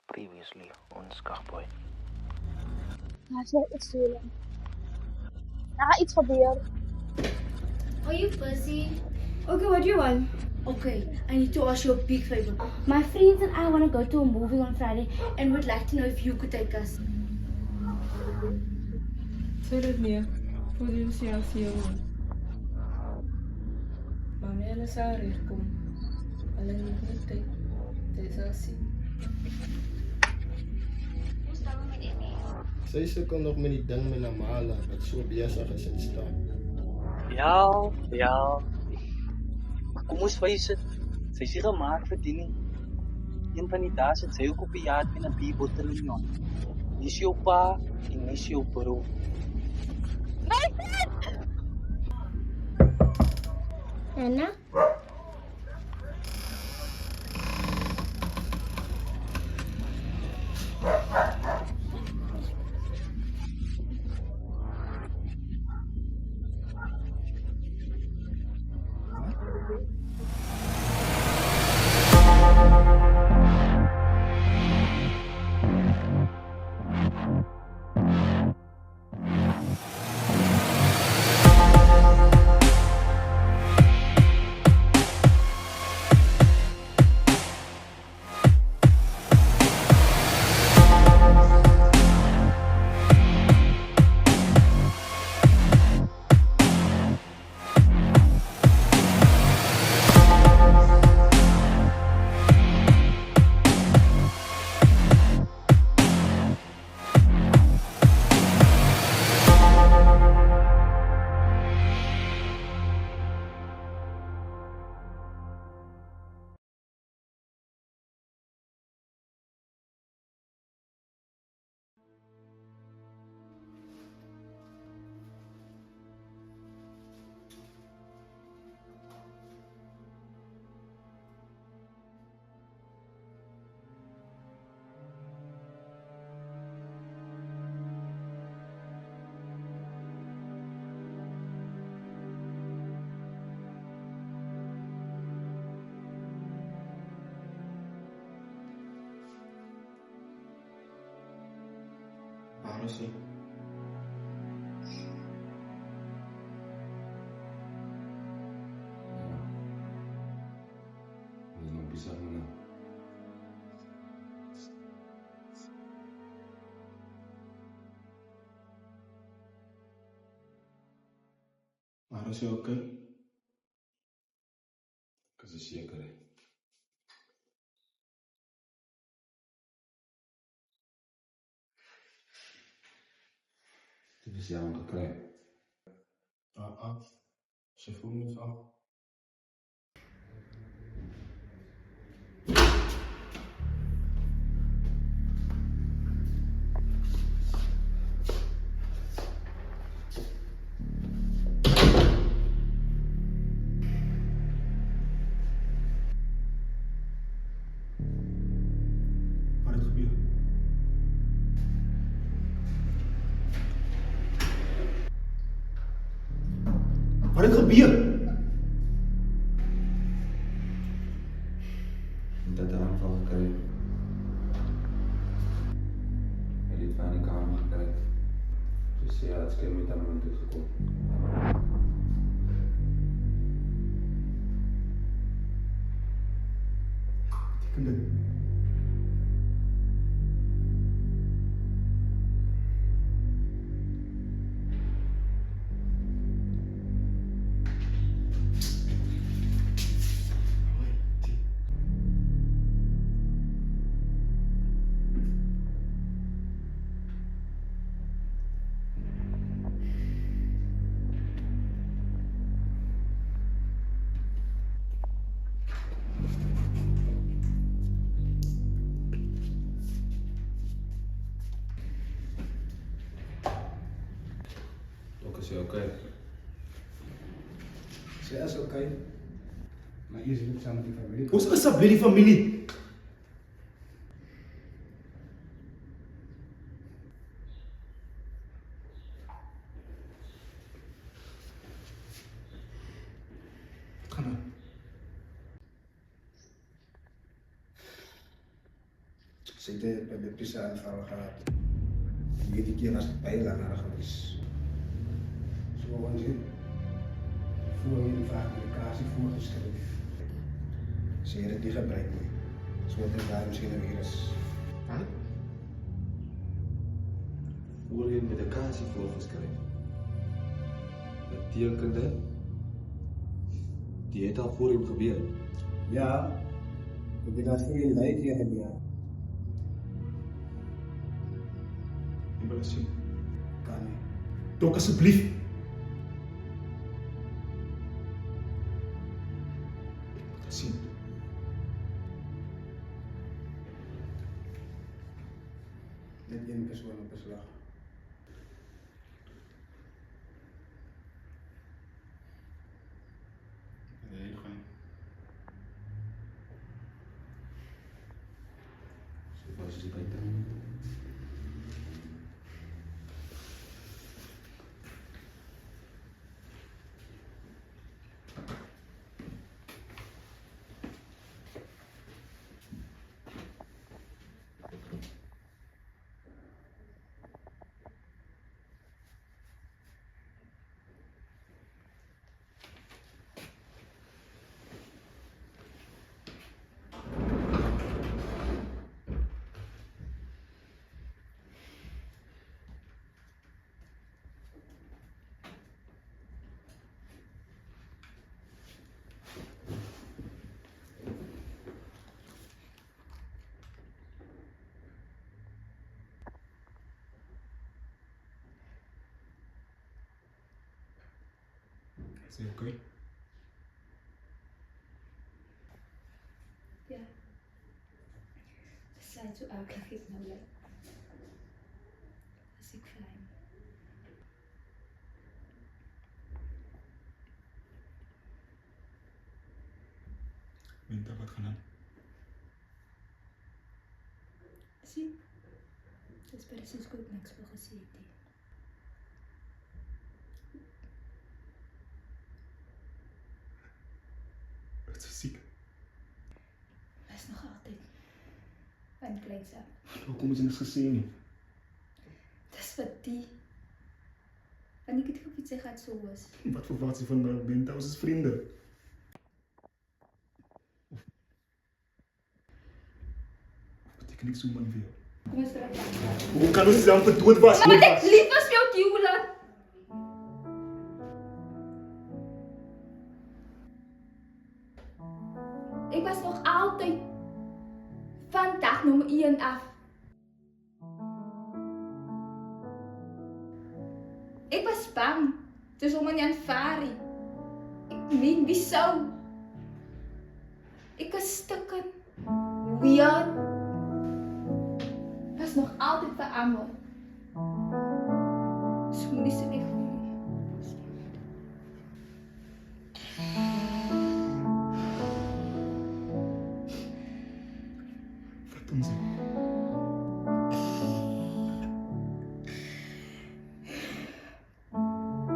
Previously on Skagboy. Nasa isulan. Naka-eats beer. Are you Percy? Okay, what do you want? Okay, I need to ask you a big favor. My friends and I want to go to a movie on Friday and would like to know if you could take us. Sê dit nee. Voel jy jouself jong? Maar my hulle sal regkom. Hulle het net tyd. Dit sal sien. Sy sukkel nog met die ding met Amala wat so besig is in staan. Ja. Maar kom ons face dit. Sy is nie gemaak vir die nie. Een van die dae sit sy ook op die jaard met 'n bierbottel in jou. Mis jou pa en mis jou bro. Nana? Honestly. Ons nog besig met nou. Maar is jy okay? Ek is seker. Dit is jou gekry. Sy voel nie af. Wat het gebeur? Wat het gebeur? Dat 'n aanval gekry. Hy het van die kamer gekry. So sê hy het skien met hom toe gekom. Beteken dit? Ook is jy okay? Sy is okay. Maar eers moet saam met die familie. Ons is 'n bloody familie. Wat gaan aan? Zitten bij de pizza-aanvallen gaat. Je die keer als het bijlaan naar is. Zo onzin. Voor je vraag met de kaas voorgesteld. Zie je dat die gebruikt niet. Zo wordt het daar misschien een virus. Wat? Voor je met de kaas voorgeschreven. Betekent dat? Die heeft al voor hem gebeurd. Ja, ik heb dat veel lijf hier hebben. Ja. Ik wil het zien. Kan niet. Tok alsjeblieft. Ik moet het zien. Net één persoon op beslag. Nee, nog geen. Zoals je bij dan. Is hij oké? Ja. Ze zijn zo akelig ik nou blij. Als ik fijn. Winter, wat gaan aan? Zie, dat is precies goed niks voor gezien. Het is ziek. Hij is nog altijd een kleinzaak. Hoe komen ze in het gezin? Dat is wat die. En ik het goed iets gaat zo was. Wat verwacht je van de Winter? Ons is vrienden. Betekent niks zo man veel. Kom eens terug. Hoe kan ons samen dood was? Maar dit lief was jou kieuwelen. Ik was nog altijd van dag nummer 1 af. Ik was bang. Dus om een Fari. Ik meen Bissau. Ik was stukken. Weird. Was nog altijd veranderd. Dus moet niet zo weg voor mij. Wat doen ze?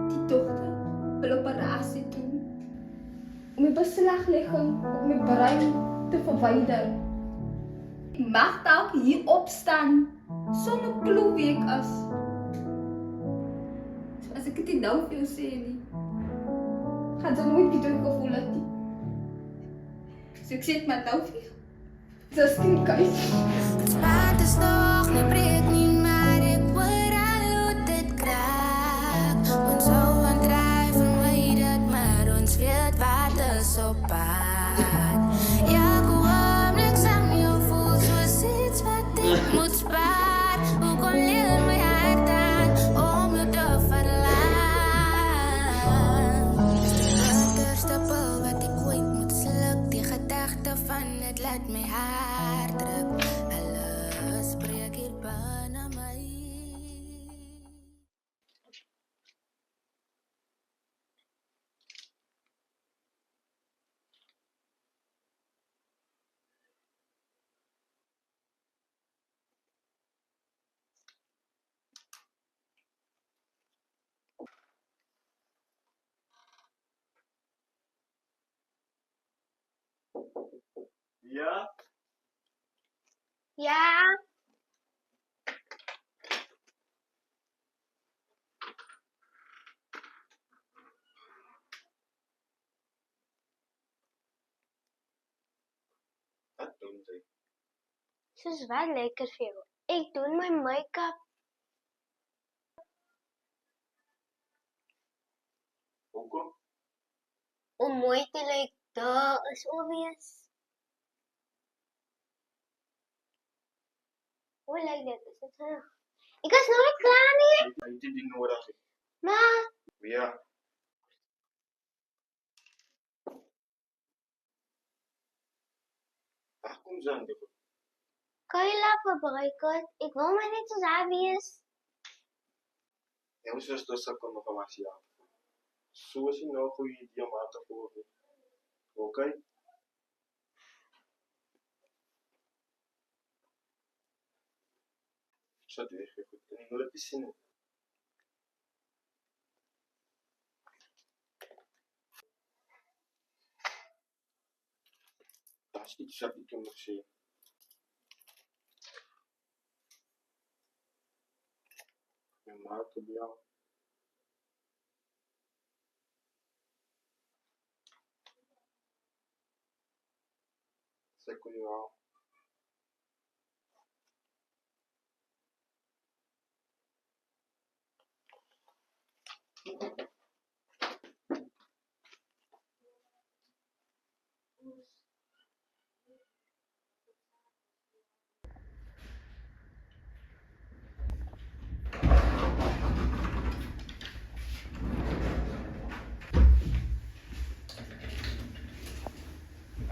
Die dochter wil operatie doen. Om mijn beslaglegging op mijn brein te verwijderen. Ik mag ook hier opstaan zonder clue wie ik was. Als ik het niet nou veel zie, gaat ze nooit meer gevoel hebben. Dus ik zit met nou weer. Zoals kind kijk. Het spaat is nog niet breed niet, maar ik word al hoe dit kraakt. Ons zo aan drijven, weet het, maar ons weet wat is op pad. Ja, kom niks aan je voelt zoals iets wat ik moet sparen. Hoe kon leer mijn hart aan om je te verlaten? Is die waterstapel wat ik ooit moet sluk, die gedachte van het laat mij hard druk. Alles breek hier bijna mij. Ja? Ja. Wat doen sy? Soos wat lekker vir jou. Ek doen my make-up. Hoekom? Om mooi te lyk. Daar is obvious. Hoe lyk dit? Is dit genoeg? Ek is nog nie klaar nie. Hy het dit nodig. Maar Ja. Ag, kom dan. kan jy laat verbruik het? Ek wil my net soos haar wees. Jou suster sukkel nog maar ja. So is nou 'n goeie idee om haar te volg. Okay? Sit weg, goed. En hoe dit sien. Das iets wat ek moet sê. Ja, maar te ja. Sê kon ja.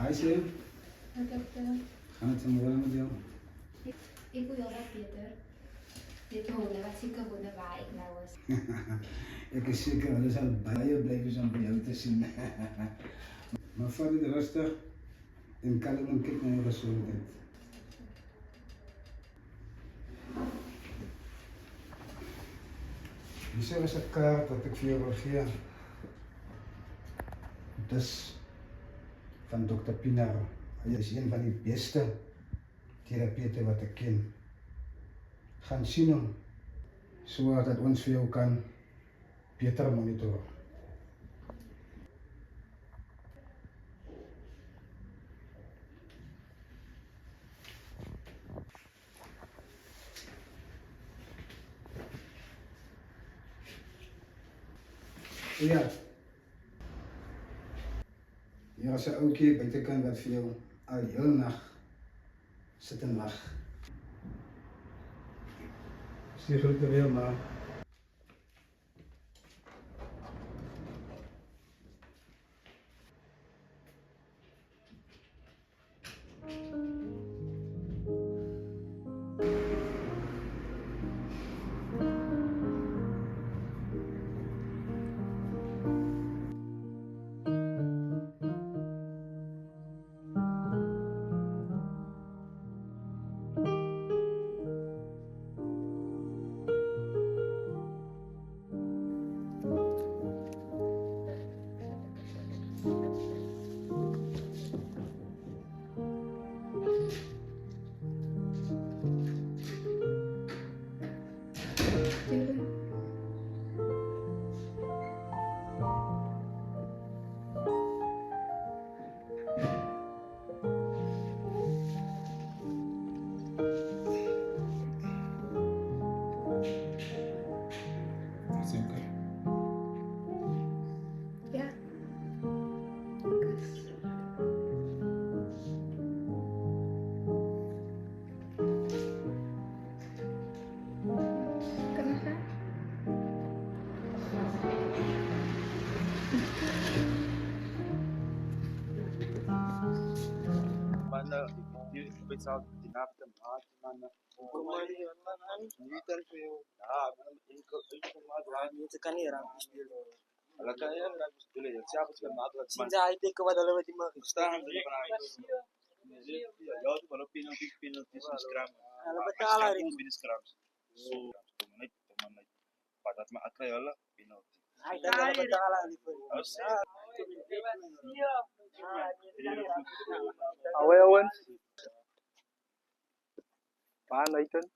Hi Sil, Dokter, gaan het vanmorgen met jou? ek voel heel wat beter. Dit honde wat seker wonder waar ek nou is. Ek is seker, hulle sal baie bly wees om by jou te sien. Maar vat dit rustig en kalm en kyk na jou gesondheid. Hier is 'n kaart wat ek vir jou wil gee. Dis van Dr. Pinar. Hy is een van die beste terapeute wat ek ken. Gaan sien hom, sodat ons vir jou kan beter monitor. Ja. Hier is 'n ouetjie buitekant wat vir jou al heel nag sit en wag. Sê groete weer maar. Ja. Kan ik gaan? Man, die weet zelf die nacht te maken, man. Kom maar hier, man. Niet te veel. Ja, ik maar draaien. Niet te kan hier aan spelen. Hulle kan hier aan spelen. Dit selfs vir maat wat Sien jy hy dink wat hulle wat jy mag. staan drie van hy. Ja, die wel op penalties skram. Hulle betaal haar nie. Binne skrams. So, net maar dat my akry hulle penalty. Hy dink hulle betaal haar nie vir. Away Owens. Paano, Nathan?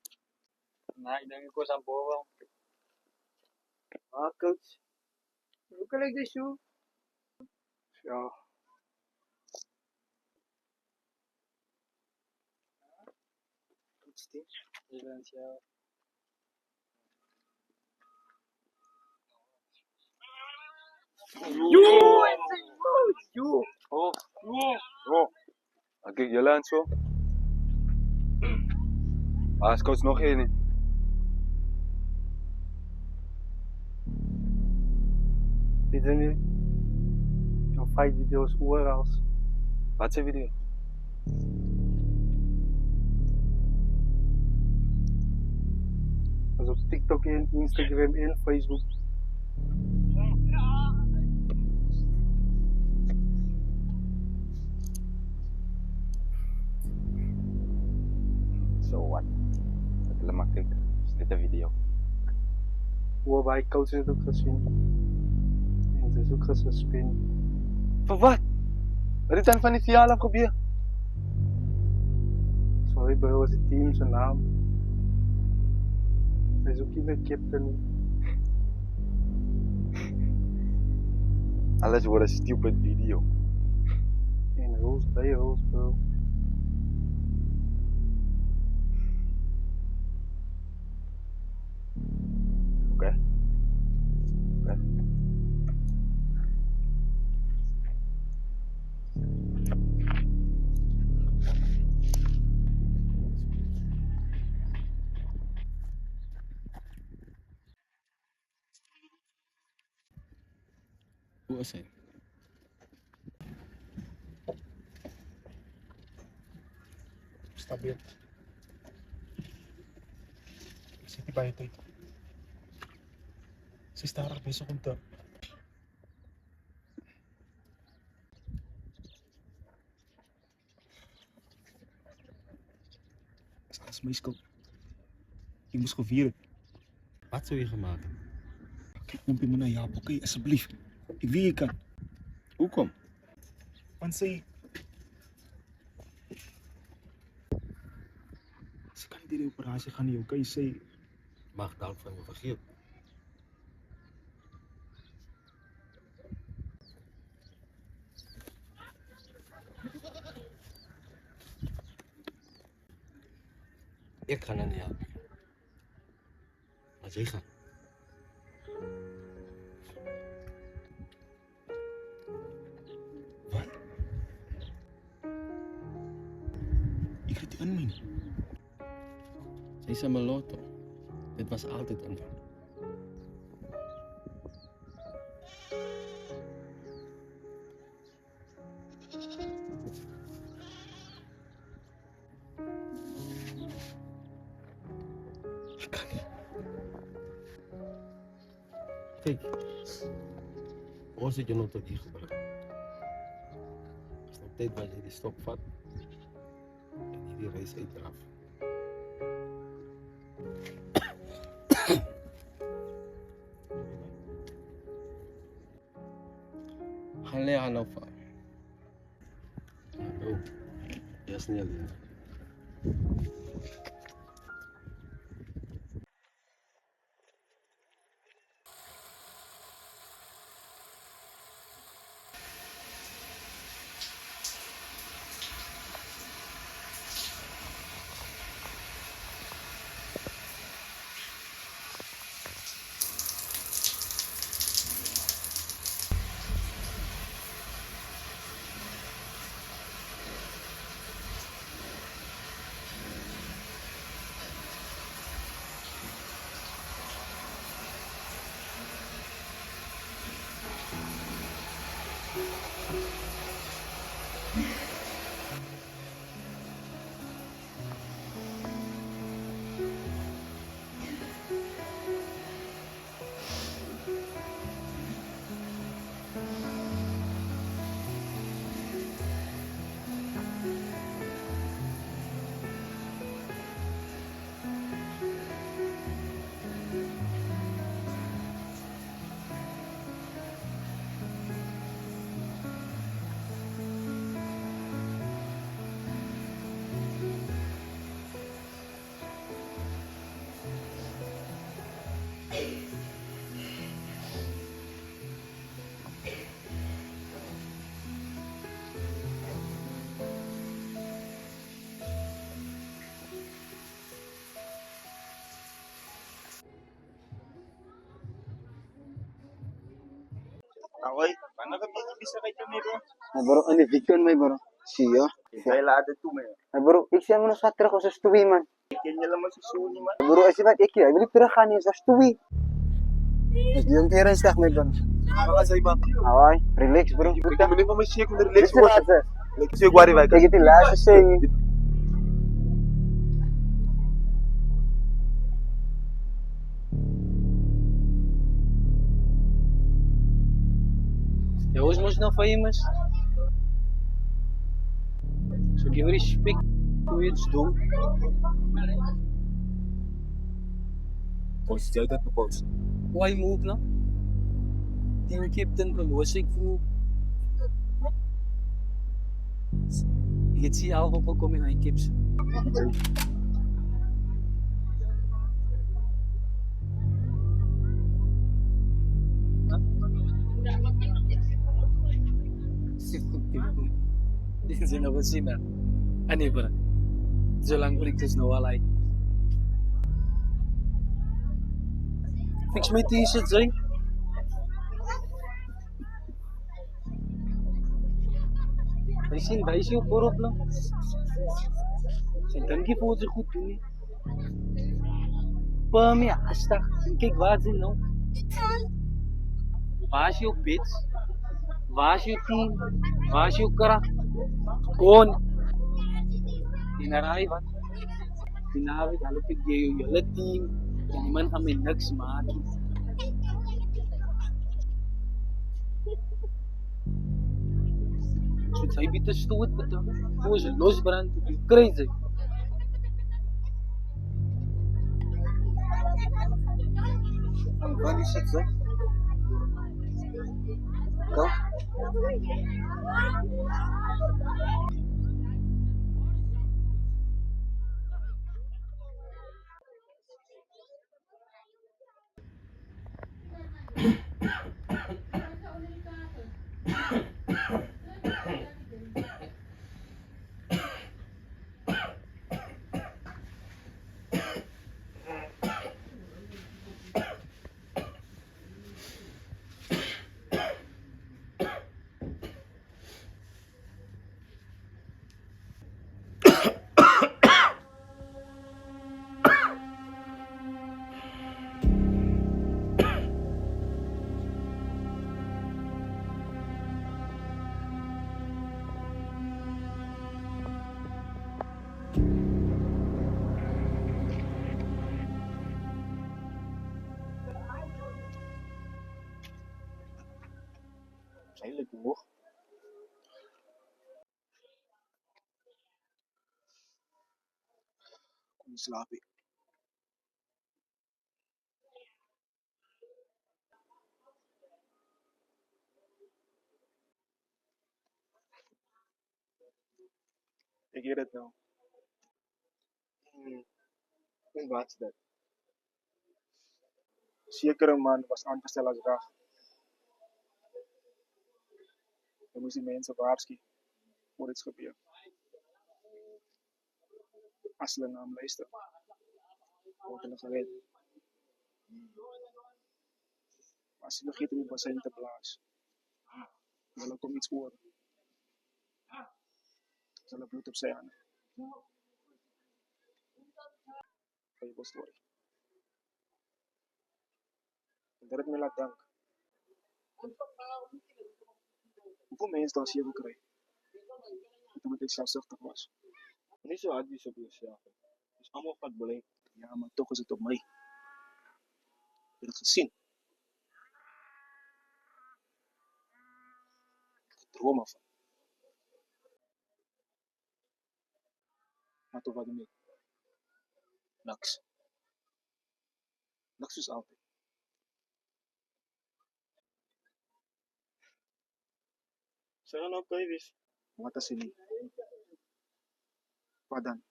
Nakidangin ko sa buwang. Coach. Look like this shoe. So, Ilan siya. Kijk, Jolanso. Is coach nog één. Dit zijn nu jouw fight video's overal. Wat zijn video? Dat is op TikTok in, Instagram in, Facebook. So what? Dat is makkelijk. Is dit een video? Hoe wij coaches het ook gezien. En ze is ook gesuspend. Voor wat? Wat is dan van die verjaardag gebeurd? Sorry bro, was het team zijn naam. Hij is ook niet meer captain. Alles wordt een stupid video. En rules bij rules bro. Oké. Hoe is hij? Stabiel. Ik zit niet bij je tijd. Ze is daar bezig om te... Dat is mijn schuld. Ik moest gevieren. Wat zou je gemaakt hebben? Kijk, pompje me naar Jaap, oké? Alsjeblieft. Ik weet je kan. Hoekom? Want ze kan niet in de operatie gaan, niet, oké? Ze... Mag dank van je vergeet. Ik ga naar niet helpen. Laat jij gaan. Wat? Ik weet die aan mij niet. Zij is aan mijn lotto. Dit was altijd een. Ik kan niet. Kijk. Ons het je nog tot hier gebruikt. Als het tijd was je die stop vat. En die reis uit eraf. Halea nou van. Oh, ja snel. Away, paano ka bisa kay kami bro? Ay bro, ano Victor may bro? Siya? Kaya lahat ito may. Ay bro, iksan mo na sa tra ko sa stuwi man. Kanya lang masusuni man. Bro, asibat iki, ay bili pira kanya sa stuwi. Mas yung parents tak may bro. Baka sa iba. Away, relax bro. Kita mo pa may siya kung relax Relax mo. mo sa. Like siya gwari ba? Kaya kita lasa siya. Ja, hoe is moest nou famous? So give respect to iets doen. Post jy dit op post? Why move nou? Team captain verloos ik voel. Je ziet al op kom in kips. Din sila ba sina? Ano ba? Diyo lang kuliktos na walay. Fix my t-shirt, Zoy. Dai sim puro lang. Sentan ki po zo goed doen. Pami hasta kijk waar ze nou. Waar is je bitch? Waar is je team? Waar is je kara? Kon. Tinaray ba? Tinawi halupig yung yala team. Yan man kami nagsmaki. So say bit stoot but was los brand crazy. Ang bali shit say. Go. Eindelijk genoeg. Kom slapen. Ik weet het nou. En wat is dat? Zekere man was aangesteld als dag. Dan moest die mensen waarschuwen voor iets gebeurt. Als ze naar hem luisteren, wordt er geweten. Maar als ze vergeten die bassin te blazen, dan wil ik iets horen. Zal er bloed op zijn handen. Van je story. En dat het me laat danken. Hoeveel mensen dan zie je krijgen? Toen ik zelfzuchtig was. Niet zo advies op jezelf. Dus allemaal wat beleid. Ja, maar toch is het op mij. Ik heb het gezien. Ik droom ervan. Maar toch wat niet. Niks. Niks is altijd. Zeg dan ook even. Wat is er niet? Wat dan?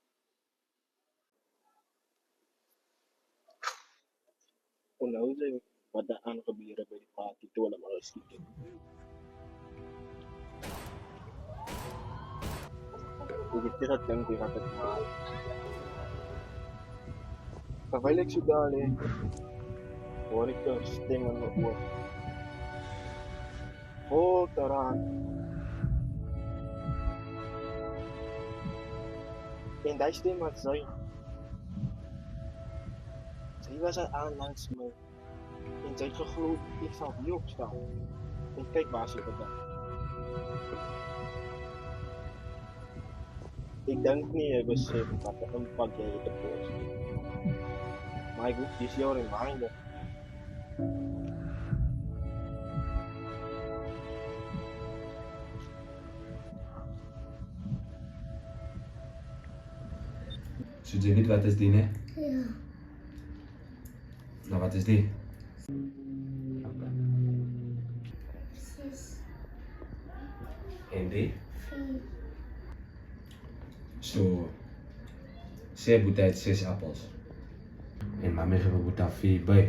Unauza pada ano kabira ba pati to wala makasikin. Ikitirat lang di kapat mahal. Kavalik siya dali. Warik ka, sistema ng uwa. vol daaraan. En die stem wat sy was aan langs my. En sy het geglo ek sal hier opstaan. En kyk waar sy vandag. Ek dink nie hy besef wat 'n impak jy het op ons. Maar ek hoop dis jou reminder. So jy weet wat is die, né? Ja. Nou wat is die? 6, En die? 4, So, sê Boeta het 6 appels. En mami gee vir Boeta 4 by.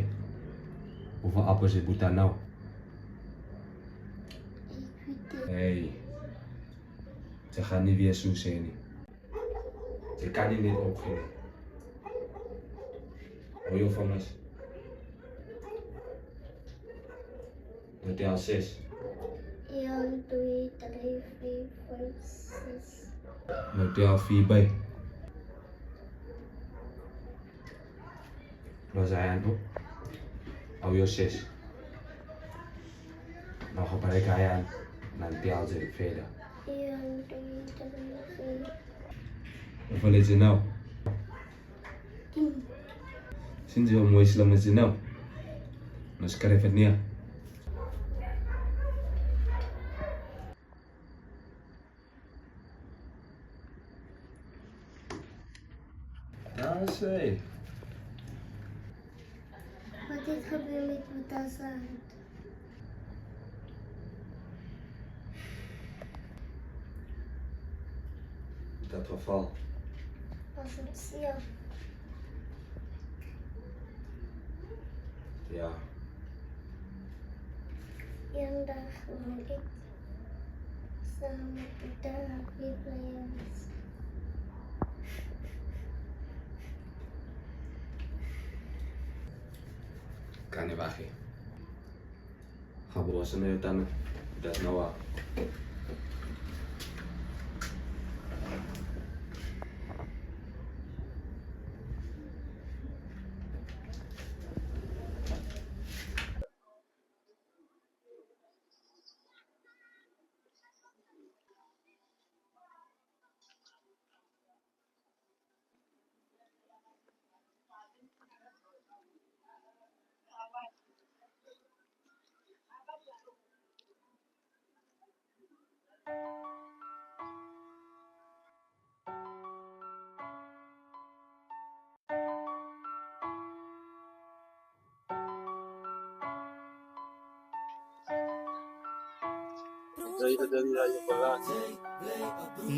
Hoeveel appels het Boeta nou? Hey. Sy gaan nie weer so sê nie. Sy kan nie net opgee nie. Hou jou van ons. Nou tel 6. 1, 2, 3, 4, 5, 6. Nou tel 4 by. Los hy hand op. Hou jou 6. Nou gebruik hy hand. Dan tel sy verder. 1, 2, 3, 4. Hoeveel is jy nou? 10. Sien jy hoe mooi slim is jy nou? Nou skryf het neer. Daar is hy. Wat het gebeur met Boeta se hand? Dat geval. Was het seer? Ja. Eendag wil ek saam met Boeta weer bly wees. Kan nie wag nie. Ga bossen na jou tanden. Dat is nou waar.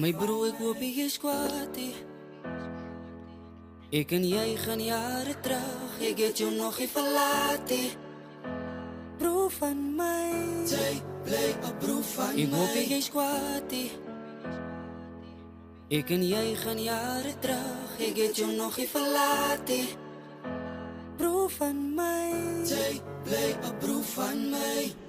My broer, ek hoop jy is kwaad. Ek en jy gaan jare terug, ek het jou nog nie verlaat. Broer van my, jy bly 'n broer van my. Ek hoop jy is kwaad. Ek en jy gaan jare terug, ek het jou nog nie verlaat. Broer van my, jy bly 'n broer van my.